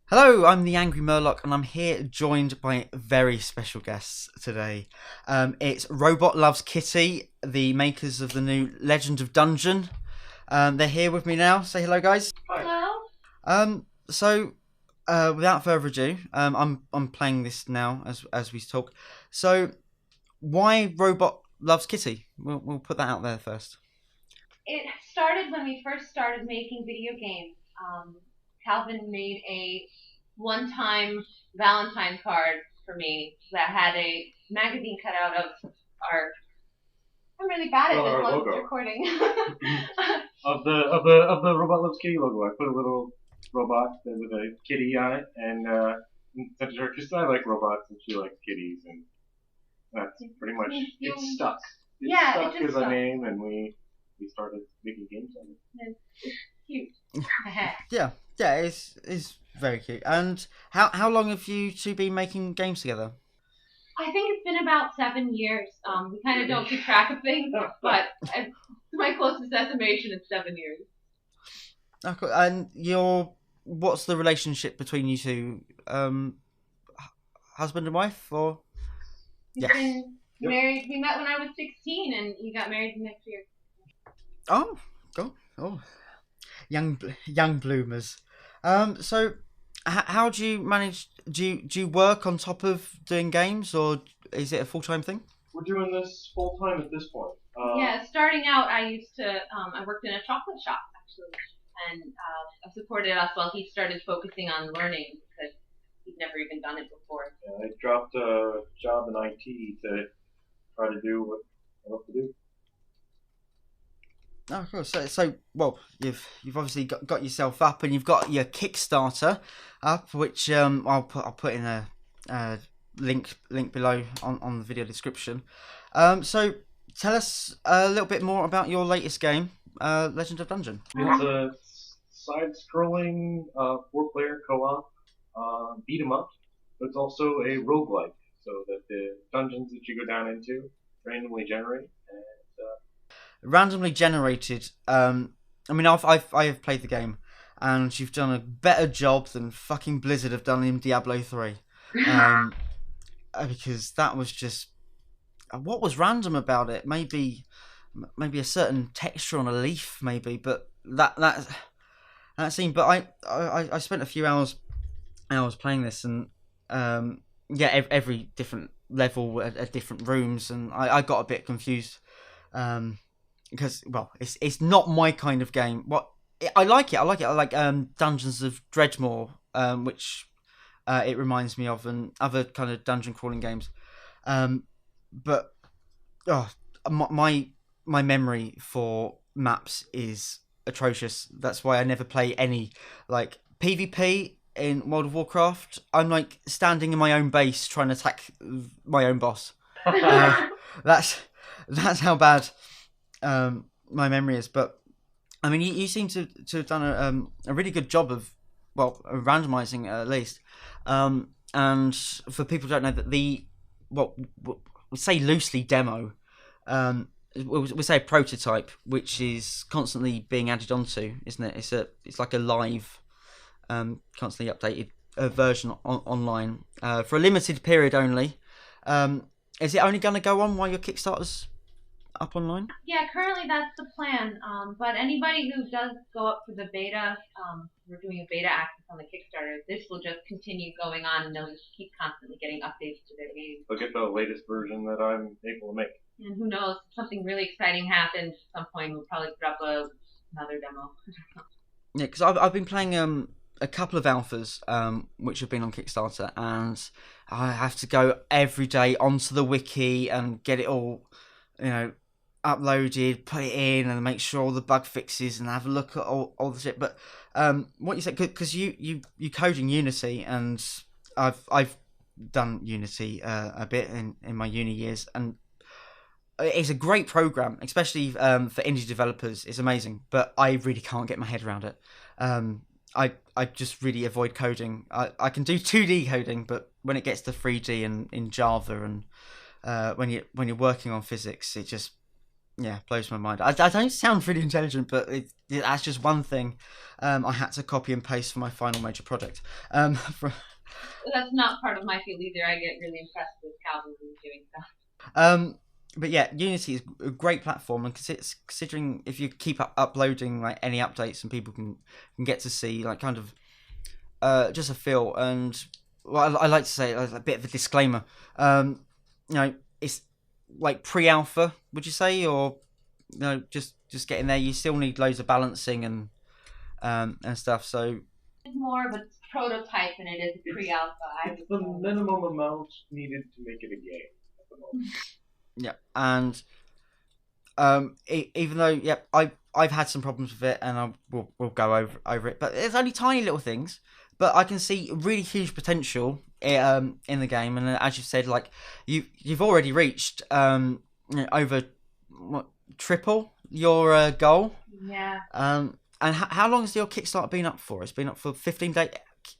Hello, I'm the Angry Murloc, and I'm here joined by very special guests today. It's RobotLovesKitty, the makers of the new Legend of Dungeon. They're here with me now. Say hello, guys. Hello. Without further ado, I'm playing this now as we talk. So, why Robot Loves Kitty? We'll put that out there first. It started when we first started making video games. Calvin made a one-time Valentine card for me that had a magazine cut out of our. I'm really bad at this while it's recording. of the Robot Loves Kitty logo. I put a little robot with a kitty on it, and sent it to her because I like robots and she likes kitties, and that's pretty much it stuck. It stuck as a name, and we started making games on it. It's cute. Yeah, it's very cute. And how long have you two been making games together? I think it's been about 7 years. We kind of don't keep track of things, but to my closest estimation, it's 7 years. Oh, cool. And what's the relationship between you two? Husband and wife, or? We've been married. We met when I was 16, and we got married the next year. Oh, cool. Oh, young bloomers. So how do you manage? Do you work on top of doing games, or is it a full-time thing? We're doing this full time at this point. Yeah, starting out, I used to. I worked in a chocolate shop actually, and I supported us while he started focusing on learning because he'd never even done it before. Yeah, I dropped a job in IT to try to do what I love to do. Oh, cool. So well, you've obviously got yourself up, and you've got your Kickstarter up, which I'll put in a link below on the video description. So tell us a little bit more about your latest game, Legend of Dungeon. It's a side-scrolling 4-player co-op beat 'em up, but it's also a roguelike, so that the dungeons that you go down into randomly generate. Randomly generated. I mean, I've played the game, and you've done a better job than fucking Blizzard have done in Diablo 3. Because that was just what was random about it. Maybe a certain texture on a leaf, maybe, but that scene. But I spent a few hours playing this, and every different level at different rooms, and I got a bit confused. Because it's not my kind of game. I like it. I like Dungeons of Dredgemore, which it reminds me of, and other kind of dungeon crawling games. But my memory for maps is atrocious. That's why I never play any like PvP in World of Warcraft. I'm like standing in my own base trying to attack my own boss. That's how bad my memory is. But I mean, you seem to have done a really good job of randomizing at least. And for people who don't know, that we say loosely demo, we say a prototype, which is constantly being added onto, isn't it? It's like a live, constantly updated version online for a limited period only. Is it only going to go on while your Kickstarter's up online? Yeah, currently that's the plan. But anybody who does go up for the beta, we're doing a beta access on the Kickstarter. This will just continue going on, and they'll just keep constantly getting updates to their game. They'll get the latest version that I'm able to make. And who knows, if something really exciting happens at some point, we'll probably drop another demo. Yeah, because I've been playing a couple of alphas which have been on Kickstarter, and I have to go every day onto the wiki and get it all, uploaded, put it in, and make sure all the bug fixes, and have a look at all the shit. But what you said, because you code in Unity, and I've done Unity a bit in my uni years, and it's a great program, especially for indie developers. It's amazing, but I really can't get my head around it. I just really avoid coding. I can do 2D coding, but when it gets to 3D and in Java, and when you're working on physics, yeah, blows my mind. I don't sound really intelligent, but that's just one thing I had to copy and paste for my final major project. From, That's not part of my field either. I get really impressed with Calvin doing stuff. but yeah, Unity is a great platform, and considering if you keep uploading like any updates and people can get to see like kind of just a feel. And well, I like to say a bit of a disclaimer. It's like pre-alpha, would you say, or just getting there? You still need loads of balancing and stuff. So It's more of a prototype than it is pre-alpha. It's the minimum amount needed to make it a game at the moment. yeah, and even though I've had some problems with it, and we'll go over it, but it's only tiny little things. But I can see really huge potential in the game, and as you said, like you've already reached over triple your goal. Yeah. And how long has your Kickstarter been up for? It's been up for 15 days.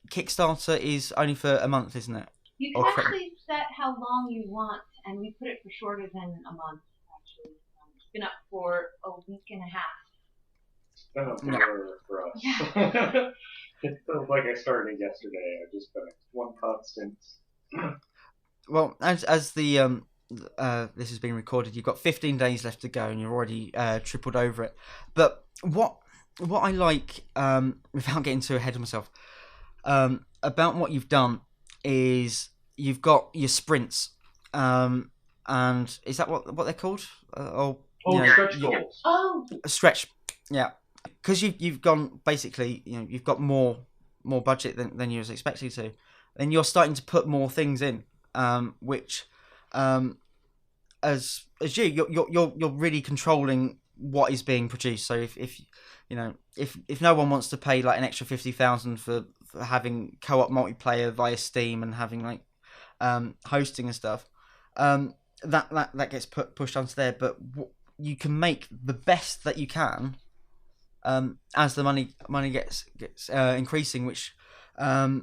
Kickstarter is only for a month, isn't it? You can actually set how long you want, and we put it for shorter than a month. Actually, it's been up for a week and a half. It's been a blur for us. Yeah. It feels like I started yesterday. I've just been one constant. Well, as the this has been recorded, you've got 15 days left to go, and you're already tripled over it. But what I like, without getting too ahead of myself, about what you've done is you've got your sprints, and is that what they're called? Stretch goals. Stretch, yeah. Because you've gone basically, you've got more budget than you was expecting to, and you're starting to put more things in, which, as you're really controlling what is being produced. So if no one wants to pay like an extra 50,000 for having co-op multiplayer via Steam and having like hosting and stuff, that gets pushed onto there. But you can make the best that you can. As the money gets increasing, which I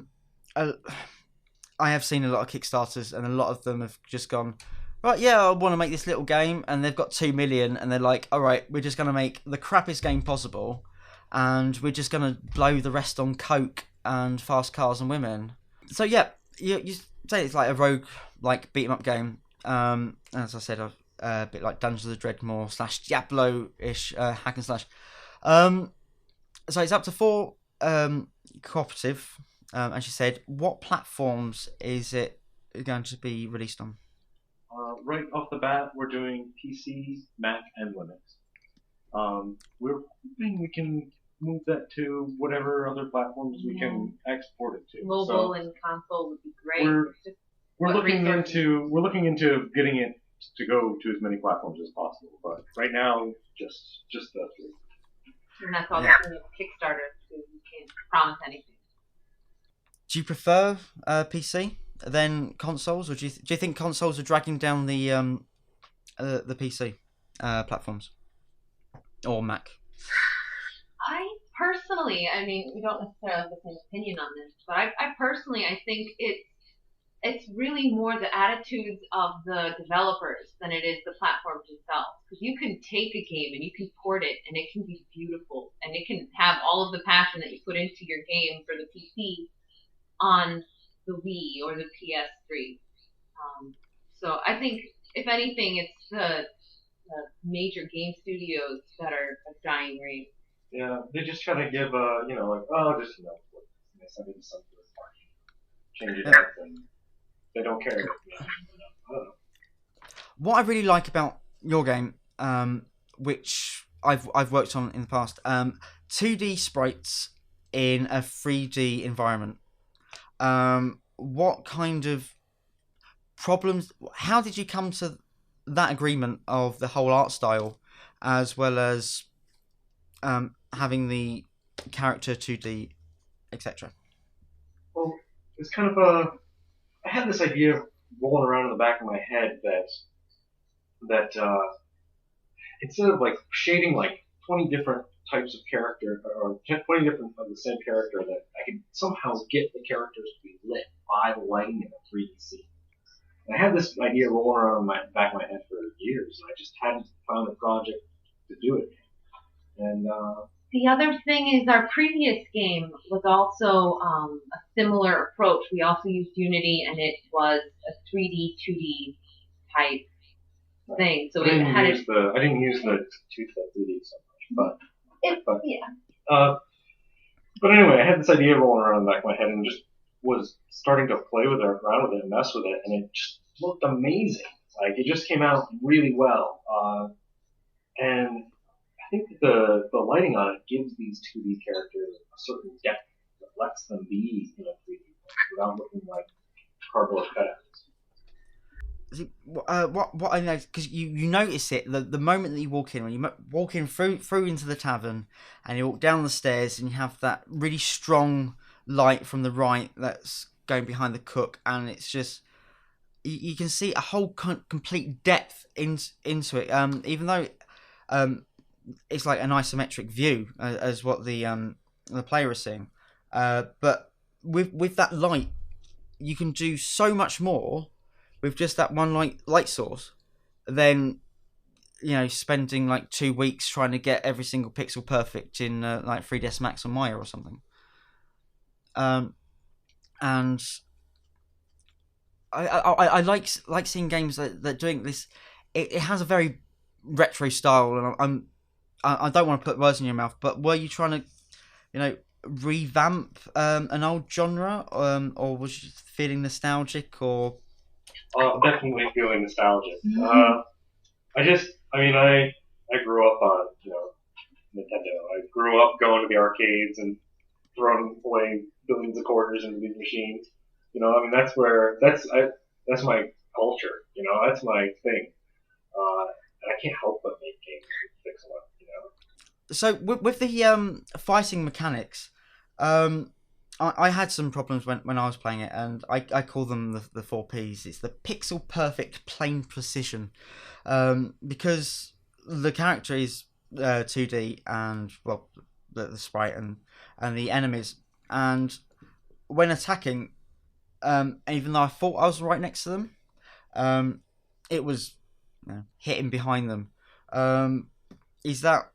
have seen a lot of Kickstarters, and a lot of them have just gone, right, yeah, I want to make this little game, and they've got 2 million, and they're like, all right, we're just going to make the crappiest game possible, and we're just going to blow the rest on coke and fast cars and women. So yeah, you say it's like a rogue like beat 'em up game. As I said, a bit like Dungeons of the Dreadmore / Diablo-ish hack and slash. So it's up to 4 cooperative, as you said. What platforms is it going to be released on? Right off the bat, we're doing PC, Mac, and Linux. We're hoping we can move that to whatever other platforms we can export it to. Mobile and console would be great. We're looking into getting it to go to as many platforms as possible, but right now, just the 3. And that's all that's in the Kickstarter, so you can't promise anything. Do you prefer PC than consoles, or do you think consoles are dragging down the PC platforms or Mac? I personally, I mean, we don't necessarily have the same opinion on this, but I personally, I think it's really more the attitudes of the developers than it is the platforms themselves. Because you can take a game and you can port it, and it can be beautiful, and it can have all of the passion that you put into your game for the PC on the Wii or the PS3. So I think, if anything, it's the major game studios that are a dying rate. Yeah, they just try to give just they send it to some third party, change it up, and they don't care. I don't know. What I really like about your game, which I've worked on in the past, 2D sprites in a 3D environment. What kind of problems? How did you come to that agreement of the whole art style, as well as having the character 2D, etc.? Well, it's kind of I had this idea rolling around in the back of my head that instead of like shading like 20 different types of character or 20 different of the same character, that I could somehow get the characters to be lit by the lighting in a 3D scene. And I had this idea rolling around in my back of my head for years, and I just hadn't found a project to do it. And The other thing is our previous game was also a similar approach. We also used Unity, and it was a 3D, 2D type thing. So I it didn't had use the 3D so much, but yeah. but anyway, I had this idea rolling around in the back of my head, and just was starting to play with it, around with it, and mess with it, and it just looked amazing. Like it just came out really well, and I think that the lighting on it gives these 2D characters a certain depth that lets them be in a 3D without looking like cardboard cutouts. See, what I know, because you notice it the moment that you walk in, when you walk in through into the tavern, and you walk down the stairs, and you have that really strong light from the right that's going behind the cook, and it's just you can see a whole complete depth into it. Even though it's like an isometric view, as what the player is seeing, but with that light, you can do so much more with just that one light source than spending like 2 weeks trying to get every single pixel perfect in like 3ds Max or Maya or something. And I like seeing games that doing this. It has a very retro style, and I don't want to put words in your mouth, but were you trying to revamp an old genre, or was you feeling nostalgic, or Definitely feeling nostalgic. I grew up on Nintendo. I grew up going to the arcades and throwing away billions of quarters into these machines. That's my culture. That's my thing. And I can't help but make games with pixel art. So with the fighting mechanics, I had some problems when I was playing it, and I call them the 4 Ps. It's the pixel perfect plane precision, because the character is 2D, and well, the sprite and the enemies, and when attacking, even though I thought I was right next to them, it was hitting behind them. Is that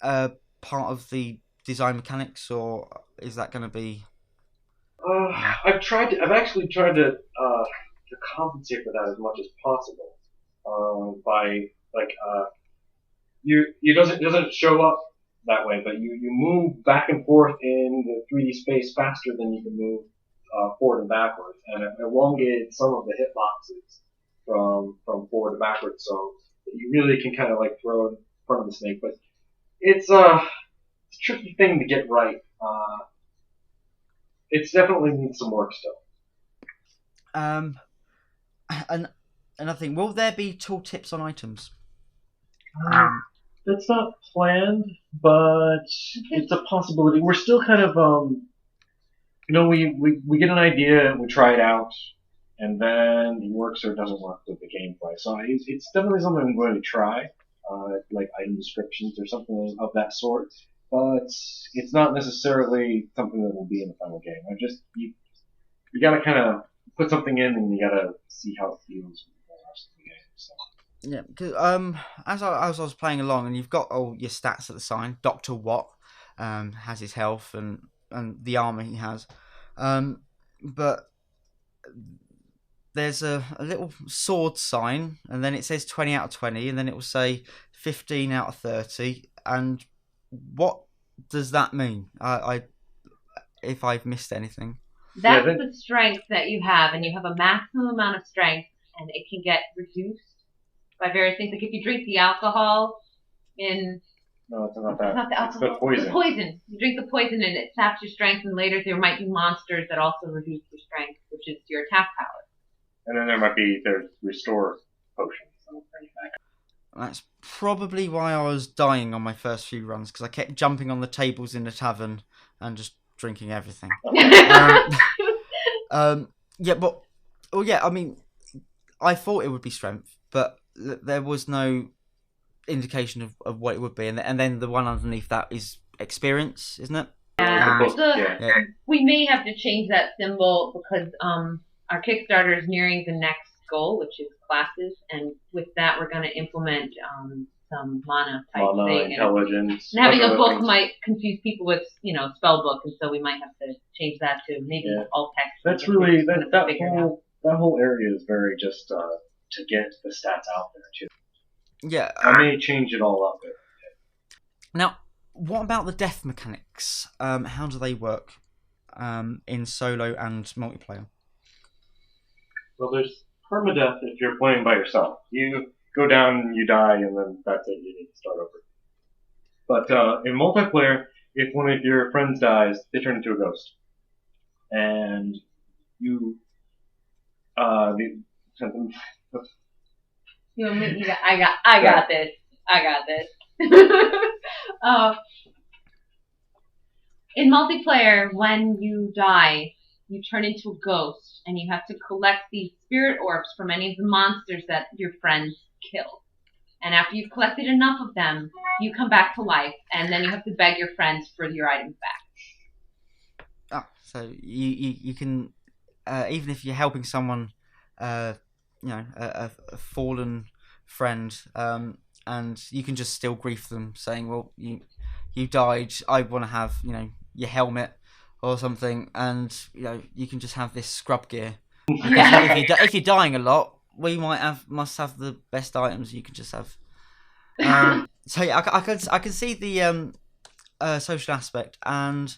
part of the design mechanics, or is that going to be? I've actually tried to compensate for that as much as possible, by it doesn't show up that way, but you move back and forth in the 3D space faster than you can move forward and backwards, and it elongated some of the hitboxes from forward to backwards, so that you really can kind of like throw in front of the snake. But it's a tricky thing to get right. It's definitely needs some work still. And another thing, will there be tooltips on items? That's not planned, but it's a possibility. We're still kind of we get an idea and we try it out, and then it works or it doesn't work with the gameplay. So it's definitely something I'm going to try, like item descriptions or something of that sort. But it's not necessarily something that will be in the final game. You gotta kind of put something in, and you gotta see how it feels with the rest of the game. So. Yeah, because as I was playing along, and you've got all your stats at the sign. Dr. Watt has his health and the armor he has, but there's a little sword sign, and then it says 20 out of 20, and then it will say 15 out of 30. And what does that mean? If I've missed anything. That's the strength that you have, and you have a maximum amount of strength, and it can get reduced by various things. Like if you drink the alcohol No, it's not that. It's not the alcohol. It's the poison. The poison. You drink the poison, and it saps your strength, and later there might be monsters that also reduce your strength, which is your attack power. And then there's restore potions. That's probably why I was dying on my first few runs, because I kept jumping on the tables in the tavern and just drinking everything. I mean, I thought it would be strength, but there was no indication of what it would be, and then the one underneath that is experience, isn't it? We may have to change that symbol because our Kickstarter is nearing the next goal, which is classes, and with that we're going to implement some mana type Mana, thing. intelligence. And having a other book things. might confuse people with, spell book, and so we might have to change that to maybe alt text. That's really that whole area is very just to get the stats out there too. Yeah. I may change it all up. Now, what about the death mechanics? How do they work in solo and multiplayer? Well, there's permadeath if you're playing by yourself. You go down, you die, and then that's it. You need to start over. But in multiplayer, if one of your friends dies, they turn into a ghost, and you I got this. In multiplayer, when you die, you turn into a ghost, and you have to collect these spirit orbs from any of the monsters that your friends kill. And after you've collected enough of them, you come back to life, and then you have to beg your friends for your items back. Oh, so you can even if you're helping someone, a fallen friend, and you can just still grief them, saying, "Well, you died. I want to have your helmet or something," and you can just have this scrub gear. If you're dying a lot, we must have the best items. You can just have. So yeah, I can see the social aspect, and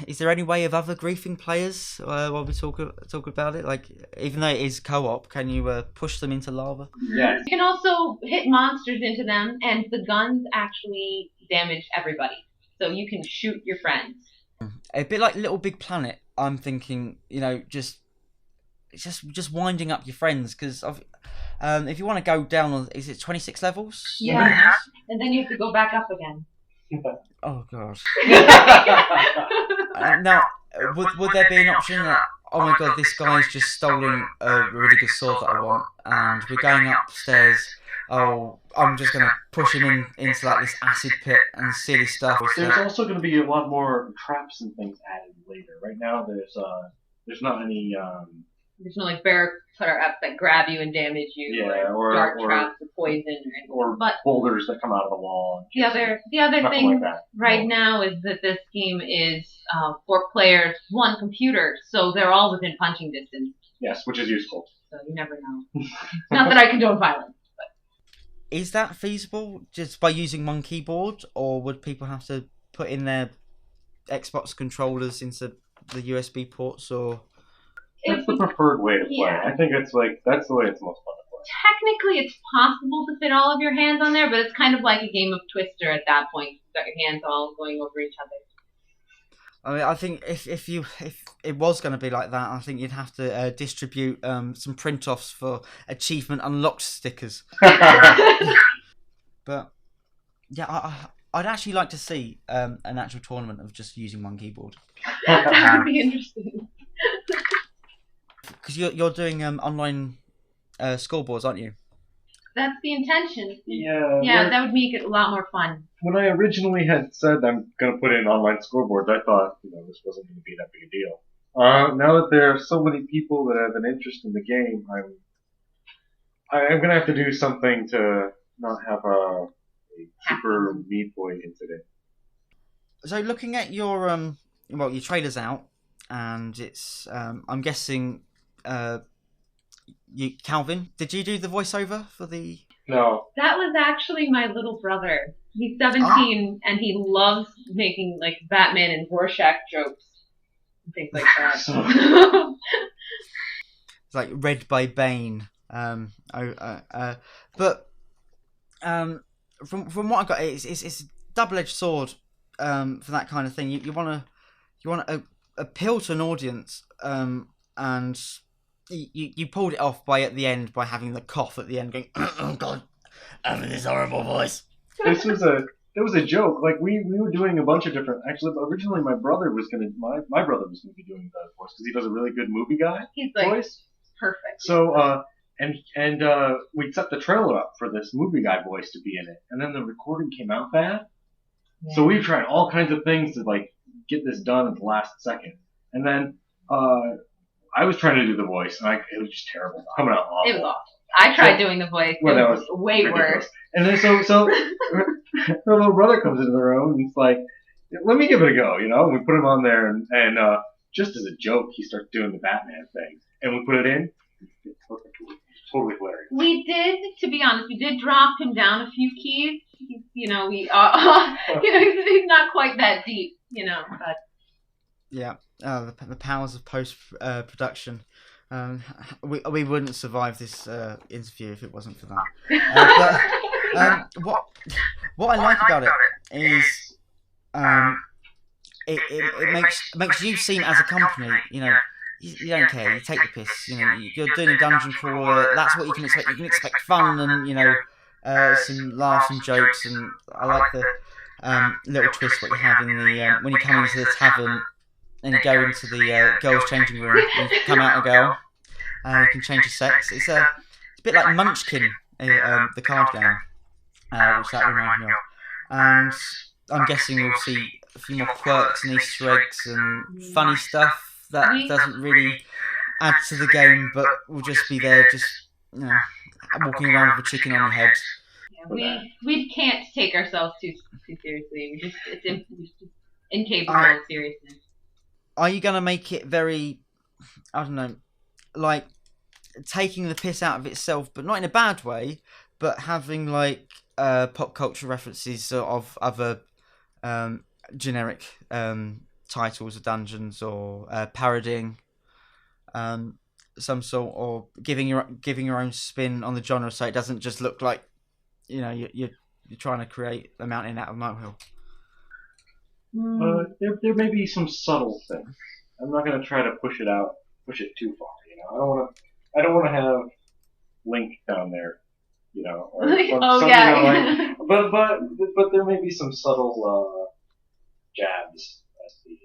is there any way of other griefing players while we talk about it? Like, even though it is co-op, can you push them into lava? Yes. You can also hit monsters into them, and the guns actually damage everybody. So you can shoot your friends. A bit like Little Big Planet. I'm thinking, just winding up your friends, because if you want to go down on, is it 26 levels? Yeah. And then you have to go back up again. Oh god. Now, would there be an option that, oh my god, this guy's just stolen a really good sword that I want, and we're going upstairs, oh, I'm just going to push him into like this acid pit and silly stuff. There's also going to be a lot more traps and things added later. Right now, there's not any. There's no like bear traps that grab you and damage you, or dart traps or poison, but boulders that come out of the wall. The other thing like now is that this game is 4 players, 1 computer, so they're all within punching distance. Yes, which is useful. So you never know. Not that I condone violence. But. Is that feasible just by using one keyboard, or would people have to put in their Xbox controllers into the USB ports, or? That's the preferred way to play. Yeah. I think that's the way it's most fun to play. Technically, it's possible to fit all of your hands on there, but it's kind of like a game of Twister at that point. You've got your hands all going over each other. I mean, I think if it was going to be like that, I think you'd have to distribute some print-offs for achievement unlocked stickers. But yeah, I'd actually like to see an actual tournament of just using one keyboard. That would be interesting. Because you're doing online scoreboards, aren't you? That's the intention. Yeah. Yeah, that would make it a lot more fun. When I originally had said I'm going to put in online scoreboards, I thought this wasn't going to be that big a deal. Now that there are so many people that have an interest in the game, I'm going to have to do something to not have a super Meat Boy incident. So looking at your your trailer's out, and it's I'm guessing Calvin, did you do the voiceover for the? No. That was actually my little brother. He's 17 and he loves making like Batman and Rorschach jokes and things like that. It's like read by Bane. But from what I got, it's a double-edged sword for that kind of thing. You want to appeal to an audience, and you pulled it off at the end by having the cough at the end, going, "Oh God, having this horrible voice." It was a joke. Like we were doing a bunch of different. Actually, originally my brother was gonna be doing the voice because he does a really good movie guy voice. Perfect. So and we set the trailer up for this movie guy voice to be in it, and then the recording came out bad. Yeah. So we tried all kinds of things to like get this done at the last second, and then I was trying to do the voice, and it was just terrible, coming out awful. It was awful. I tried doing the voice. Well, it that was was way ridiculous. worse. And then so her little brother comes into the room, and he's like, "Let me give it a go," you know. And we put him on there, and just as a joke, he starts doing the Batman thing, and we put it in. It's perfect. Totally hilarious. We did, to be honest, we did drop him down a few keys. He's not quite that deep, but. Yeah, the powers of post production. We wouldn't survive this interview if it wasn't for that. But what I like about it is it makes you seem as a company, you don't care. You take the piss. You're doing a dungeon crawler. That's what you can expect. You can expect fun and some laughs and jokes. And I like the little twist what you have in the when you come into the tavern and you go into the girls' changing room. And you come out a girl. You can change your sex. It's a bit like Munchkin, the card game, which that reminds me of. And I'm guessing you'll see a few more quirks and Easter eggs and funny stuff that doesn't really add to the game, but will just be there, just walking around with a chicken on your head. Yeah, we can't take ourselves too seriously. It's incapable of seriousness. Are you gonna make it very, I don't know, like taking the piss out of itself, but not in a bad way, but having like pop culture references of other generic titles of dungeons, or parodying some sort, or giving your own spin on the genre, so it doesn't just look like you're trying to create a mountain out of a molehill? There may be some subtle things. I'm not going to try to push it too far. I don't want to have Link down there, or yeah. but there may be some subtle jabs at the.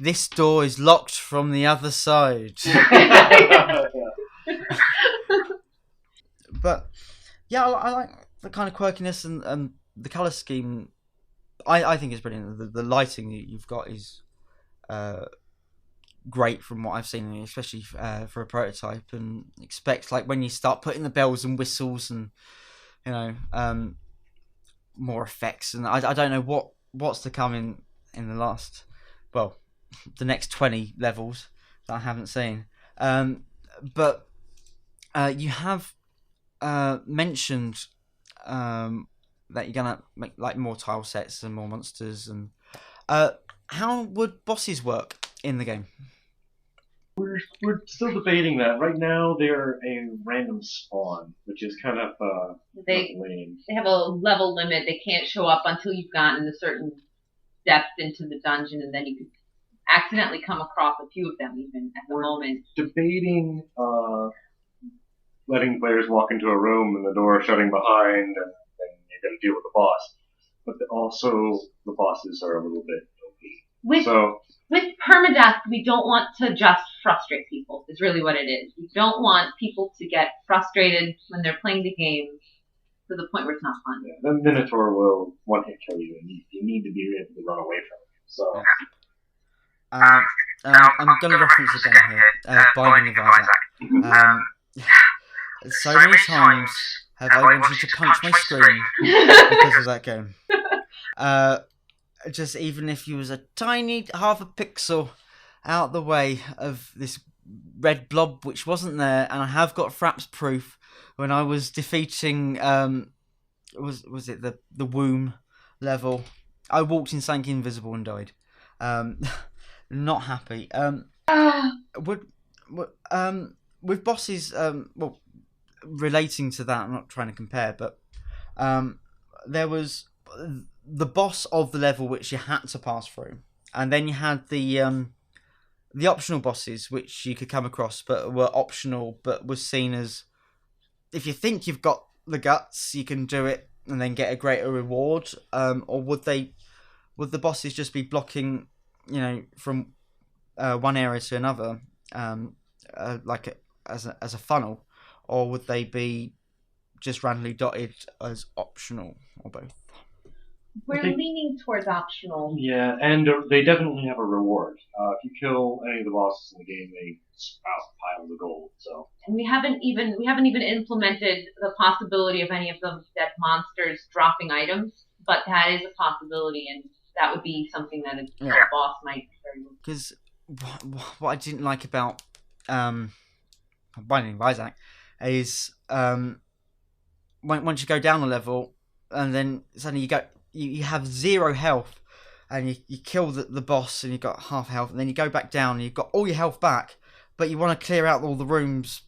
This door is locked from the other side. But yeah, I like the kind of quirkiness and the color scheme. I think it's brilliant. The lighting you've got is great from what I've seen, especially for a prototype. And expect, like, when you start putting the bells and whistles and more effects, and I don't know what's to come in the last, well, the next 20 levels that I haven't seen. But you have mentioned that you're gonna make like more tile sets and more monsters, and how would bosses work in the game? We're still debating that. Right now, they're a random spawn, which is kind of lame. They have a level limit. They can't show up until you've gotten a certain depth into the dungeon, and then you could accidentally come across a few of them even at the moment. Debating letting players walk into a room and the door shutting behind, and you're going to deal with the boss. But also, the bosses are a little bit OP. With permadeath, we don't want to just frustrate people, is really what it is. We don't want people to get frustrated when they're playing the game to the point where it's not fun. Yeah, the Minotaur will one-hit kill you, and you need to be able to run away from it. So. I'm going to reference again here, Binding of Isaac. So many times have I wanted to punch my screen because of that game. Just even if you was a tiny half a pixel out the way of this red blob which wasn't there, and I have got Fraps proof when I was defeating was it the womb level. I walked in something invisible and died. Not happy. With bosses, well, relating to that, I'm not trying to compare, but there was the boss of the level which you had to pass through, and then you had the optional bosses which you could come across but were optional, but was seen as, if you think you've got the guts, you can do it and then get a greater reward. Or would the bosses just be blocking, from one area to another, like as a funnel, or would they be just randomly dotted as optional, or both? We're Okay. leaning towards optional. Yeah, and they definitely have a reward. If you kill any of the bosses in the game, they spout piles of gold. So And we haven't even implemented the possibility of any of those dead monsters dropping items, but that is a possibility, and that would be something that a boss might very well. Because what I didn't like about Binding of Isaac is once you go down a level and then suddenly you have 0 health and you kill the boss and you've got half health, and then you go back down and you've got all your health back, but you want to clear out all the rooms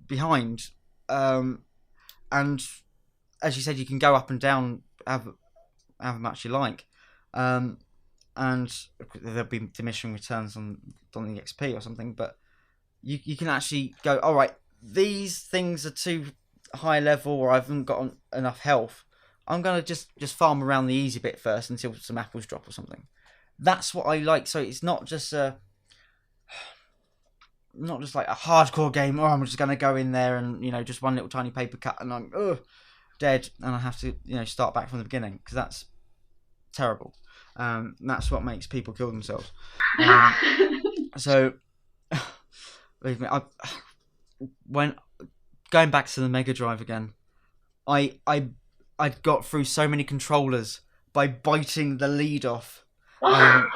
behind, and as you said, you can go up and down however much you like, and there'll be diminishing returns on the XP or something, but you can actually go, all right, these things are too high level or I haven't got enough health. I'm going to just farm around the easy bit first until some apples drop or something. That's what I like. So it's not just like a hardcore game. Oh, I'm just going to go in there and just one little tiny paper cut and I'm dead and I have to start back from the beginning, because that's terrible. That's what makes people kill themselves. So believe me, when going back to the Mega Drive again, I got through so many controllers by biting the lead off. Oh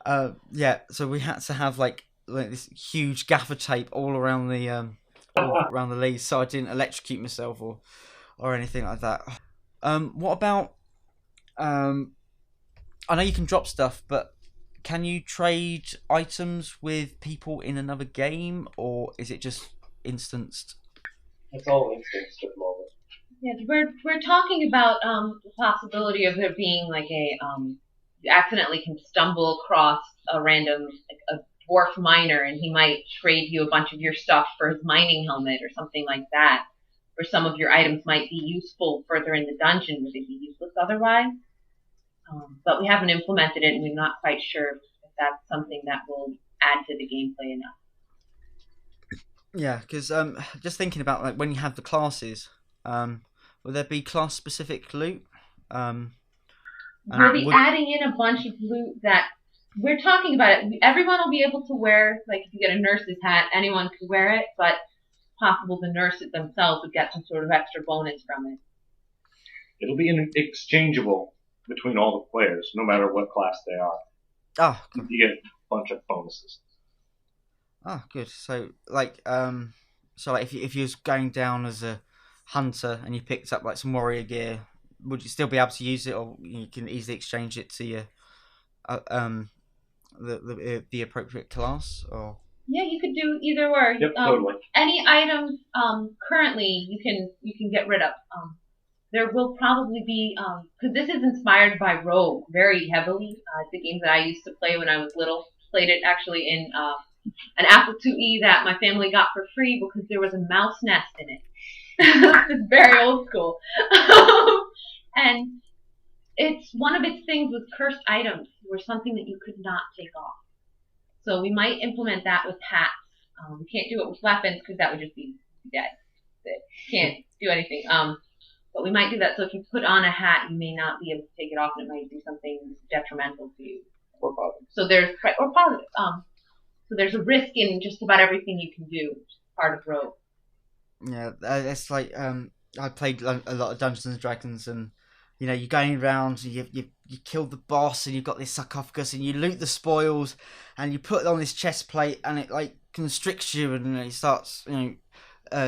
no! Yeah, so we had to have like this huge gaffer tape all around the lead, so I didn't electrocute myself or anything like that. What about I know you can drop stuff, but can you trade items with people in another game, or is it just instanced? it's all instanced at the moment. Yeah, we're talking about the possibility of there being like a you accidentally can stumble across a random a dwarf miner, and he might trade you a bunch of your stuff for his mining helmet or something like that. Or some of your items might be useful further in the dungeon, would they be useless otherwise? But we haven't implemented it, and we're not quite sure if that's something that will add to the gameplay enough. Yeah, because just thinking about like when you have the classes, will there be class specific loot? We'll be adding in a bunch of loot that we're talking about it. Everyone will be able to wear, like if you get a nurse's hat, anyone could wear it, but it's possible the nurses themselves would get some sort of extra bonus from it. It'll be exchangeable between all the players, no matter what class they are. Oh, you get a bunch of bonuses. Oh, good. So like if you was going down as a hunter and you picked up like some warrior gear, would you still be able to use it, or you can easily exchange it to your the appropriate class? Or yeah, you could do either or. Yep, totally. Any items currently you can get rid of. There will probably be because this is inspired by Rogue very heavily. It's a game that I used to play when I was little. Played it actually in an Apple IIe that my family got for free because there was a mouse nest in it. It's very old school. And one of its things was cursed items were something that you could not take off. So we might implement that with hats. We can't do it with weapons because that would just be dead. Can't do anything. But we might do that. So if you put on a hat, you may not be able to take it off, and it might do something detrimental to you. Or positive. So there's or positive. So there's a risk in just about everything you can do, which is part of Rogue. Yeah, it's like I played a lot of Dungeons and Dragons, and you're going around, and you kill the boss, and you've got this sarcophagus, and you loot the spoils, and you put it on this chest plate, and it like constricts you, and it starts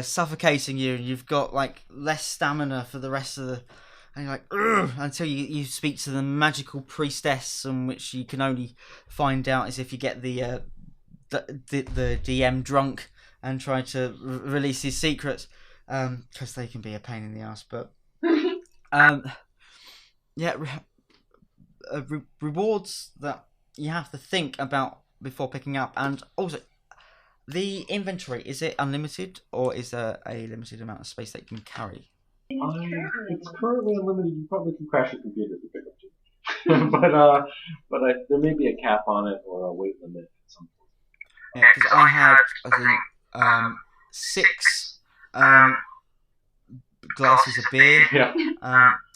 suffocating you, and you've got like less stamina for the rest of the. And you're like, ugh, until you speak to the magical priestess, on which you can only find out is if you get the DM drunk and try to release his secrets, because they can be a pain in the ass. But rewards that you have to think about before picking up, and also the inventory. Is it unlimited, or is there a limited amount of space that you can carry? It's currently unlimited. You probably can crash your computer to pick up too. but there may be a cap on it or a weight limit at some point. Yeah, because I had 6 glasses of beer. Yeah.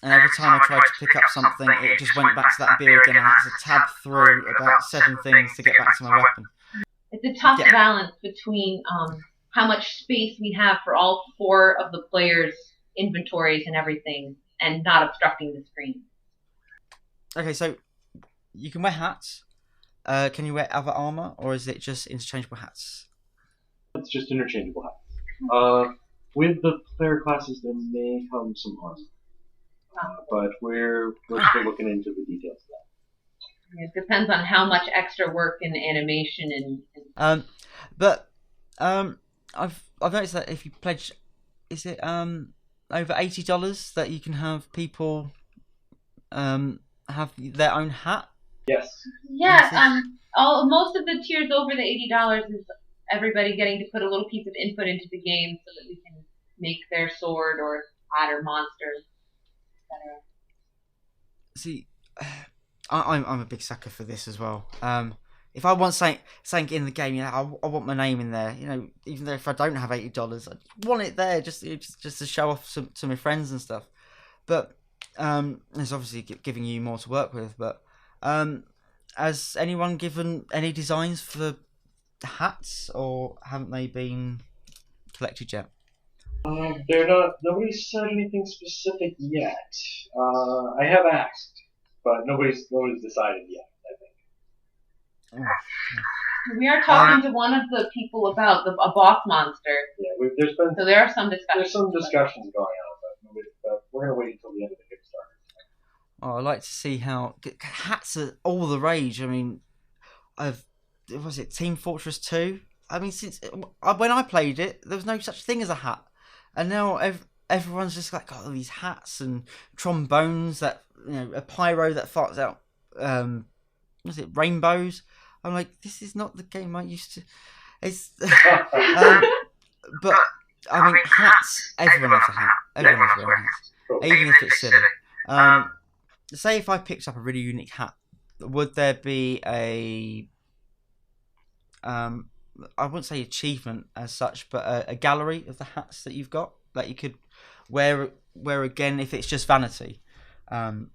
And every time I tried to pick up something, it just went back to that beer again, and I had to tab through about 7 things to get back to my weapon. It's a tough balance between how much space we have for all 4 of the players' inventories and everything, and not obstructing the screen. Okay, so you can wear hats. Can you wear other armor, or is it just interchangeable hats? It's just interchangeable hats. With the player classes, there may come some armor. But we're still looking into the details of that. It depends on how much extra work and animation and. I've noticed that if you pledge, is it over $80 that you can have people have their own hat? Yes. Yeah. Most of the tiers over the $80 is everybody getting to put a little piece of input into the game so that we can make their sword or hat or monster. See, I'm a big sucker for this as well. If I want something in the game, I want my name in there. Even though if I don't have $80, I want it there just to show off to my friends and stuff. But it's obviously giving you more to work with. But has anyone given any designs for hats, or haven't they been collected yet? They're not. Nobody's said anything specific yet. I have asked, but nobody's decided yet. I think. We are talking to one of the people about a boss monster. Yeah, so there are some discussions. There's some discussions going on, but we're gonna wait until the end of the Kickstarter. Oh, I'd like to see how hats are all the rage. I mean, was it Team Fortress 2? I mean, since when I played it, there was no such thing as a hat. And now everyone's just like got all these hats and trombones that, a pyro that farts out, was it rainbows? I'm like, this is not the game I used to. It's, but I mean, hats. Everyone has a hat. Everyone has wearing hats, even if it's silly. Say if I picked up a really unique hat, would there be a I wouldn't say achievement as such, but a gallery of the hats that you've got that you could wear again if it's just vanity? Well,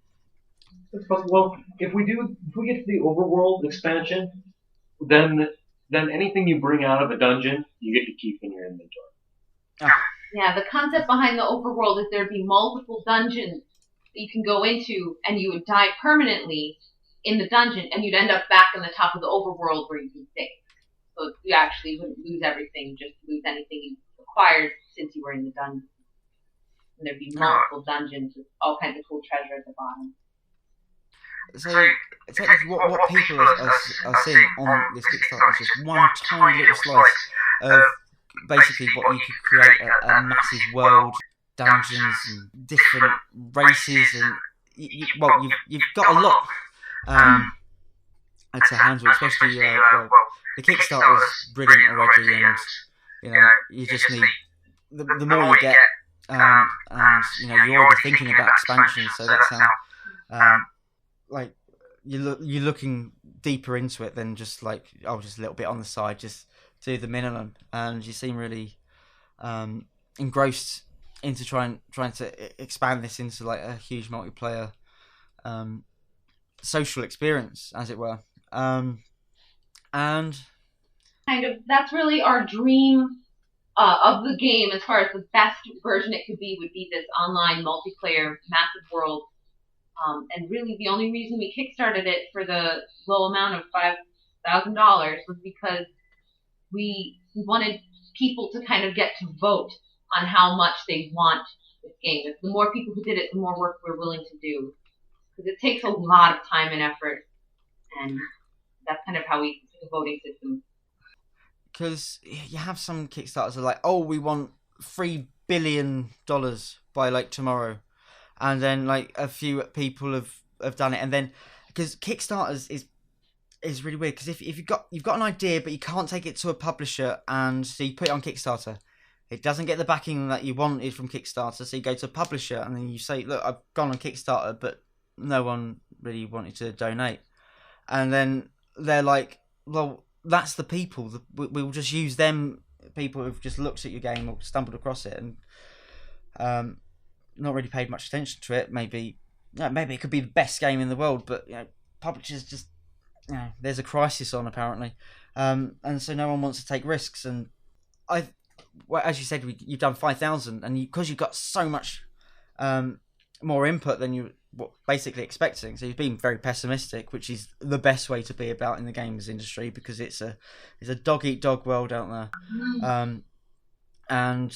if we get to the overworld expansion, then anything you bring out of a dungeon, you get to keep in your inventory. Yeah, the concept behind the overworld is there'd be multiple dungeons that you can go into, and you would die permanently in the dungeon, and you'd end up back in the top of the overworld where you can stay. So you actually wouldn't lose everything, just lose anything you acquired since you were in the dungeon. And there'd be multiple dungeons with all kinds of cool treasure at the bottom. So, technically, what people are seeing on this Kickstarter is just one tiny little slice of basically what you could create a massive world, dungeons and different races, and you've got a lot to handle, especially the Kickstarter is brilliant already, and you just need the more you get, and you're already thinking about expansion, so that's how you're looking deeper into it than just like just a little bit on the side, just do the minimum, and you seem really engrossed into trying to expand this into like a huge multiplayer social experience, as it were. And kind of that's really our dream of the game, as far as the best version it could be, would be this online multiplayer massive world. And really the only reason we kickstarted it for the low amount of $5,000 was because we wanted people to kind of get to vote on how much they want this game. The more people who did it, the more work we're willing to do. Because it takes a lot of time and effort, and that's kind of how we do the voting system. Because you have some Kickstarters that are like, we want $3 billion by like tomorrow. And then like a few people have done it, and then because Kickstarters is really weird, because if you've got an idea but you can't take it to a publisher, and so you put it on Kickstarter, it doesn't get the backing that you wanted from Kickstarter, so you go to a publisher and then you say, look, I've gone on Kickstarter but no one really wanted to donate, and then they're like, well, that's the people, we'll just use them, people who've just looked at your game or stumbled across it, and not really paid much attention to it. Maybe it could be the best game in the world, but publishers just there's a crisis on apparently, and so no one wants to take risks. And as you said, you've done 5,000, and because you got so much more input than you were basically expecting, so you've been very pessimistic, which is the best way to be about in the games industry, because it's a dog eat dog world out there. And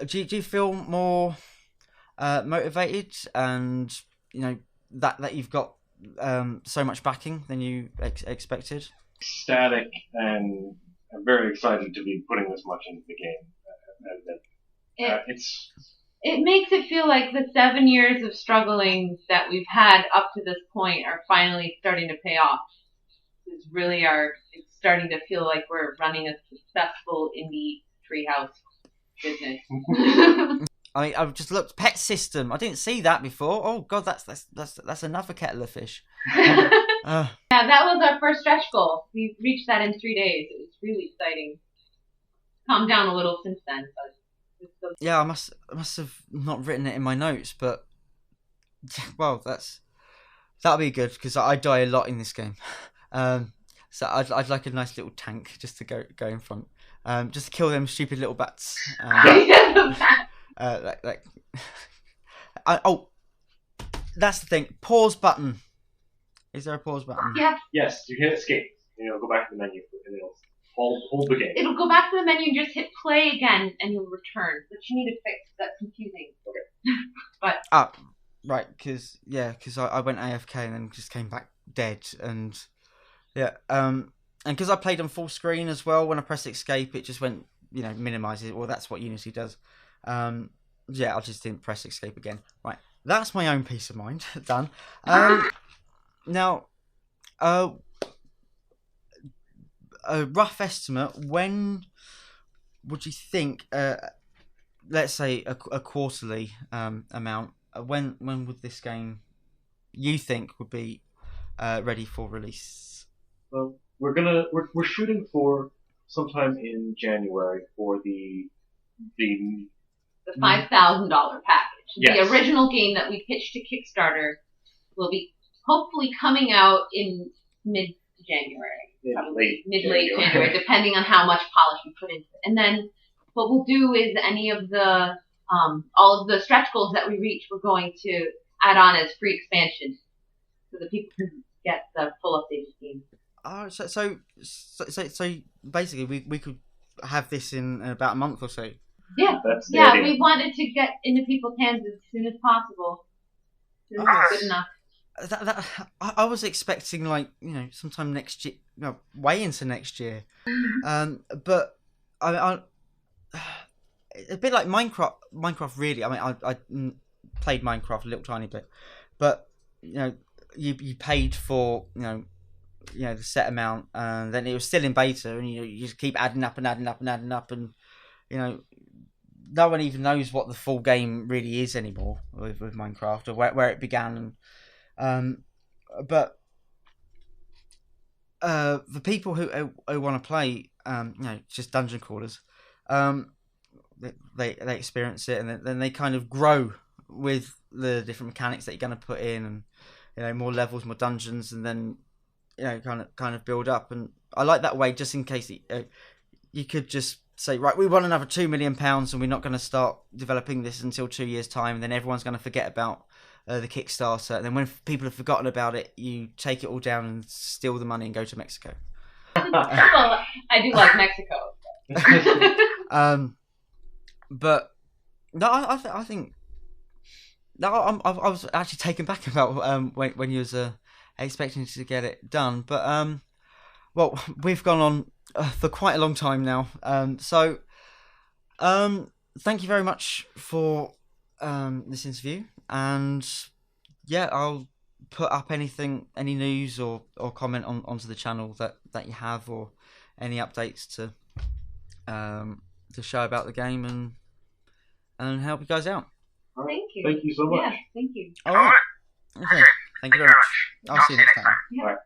do you feel more motivated, and that you've got so much backing than you expected? Ecstatic, and I'm very excited to be putting this much into the game. It makes it feel like the 7 years of struggling that we've had up to this point are finally starting to pay off. It's starting to feel like we're running a successful indie treehouse business. I've just looked. Pet system. I didn't see that before. Oh God, that's another kettle of fish. Yeah, that was our first stretch goal. We reached that in 3 days. It was really exciting. Calmed down a little since then, but. Yeah, I must have not written it in my notes, but well, that'll be good, because I die a lot in this game. So I'd like a nice little tank just to go in front, just to kill them stupid little bats. Oh, that's the thing. Pause button. Is there a pause button? Yes, you hit escape, and it'll go back to the menu, and it'll hold the game. It'll go back to the menu and just hit play again, and you'll return. But you need to fix. That's confusing. Okay. But right, because I went AFK and then just came back dead, and and because I played on full screen as well, when I pressed escape, it just went minimize it. Well, that's what Unity does. I just didn't press escape again. Right, that's my own peace of mind. Done. Now, a rough estimate, when would you think, let's say a quarterly amount, when would this game, you think, would be ready for release? Well, we're shooting for sometime in January for the $5,000 package. Yes. The original game that we pitched to Kickstarter will be hopefully coming out in mid-January. Mid-late January, depending on how much polish we put into it. And then what we'll do is any of the all of the stretch goals that we reach, we're going to add on as free expansion, so that people can get the full updated game. So basically, we could have this in about a month or so. Yeah, that's the idea. We wanted to get into people's hands as soon as possible. Good enough. I was expecting sometime next year, way into next year, but I a bit like Minecraft really. I mean, I played Minecraft a little tiny bit, but you paid for the set amount, and then it was still in beta, and you just keep adding up, and no one even knows what the full game really is anymore with Minecraft, or where it began. But the people who want to play, just dungeon crawlers, they experience it, and then they kind of grow with the different mechanics that you're going to put in, and more levels, more dungeons, and then kind of build up. And I like that way, just in case you could just say, right, we want another £2 million, and we're not going to start developing this until 2 years' time, and then everyone's going to forget about the Kickstarter, and then when people have forgotten about it, you take it all down and steal the money and go to Mexico. Well, I do like Mexico. But no, I think no, I was actually taken back about when you was expecting to get it done, but well, we've gone on for quite a long time now, so thank you very much for this interview, and I'll put up any news or comment onto the channel that you have, or any updates to show about the game and help you guys out. Thank you. Thank you so much. Yeah, thank you. All right. Okay. Thank you very much. I'll see you next time. Yeah. All right.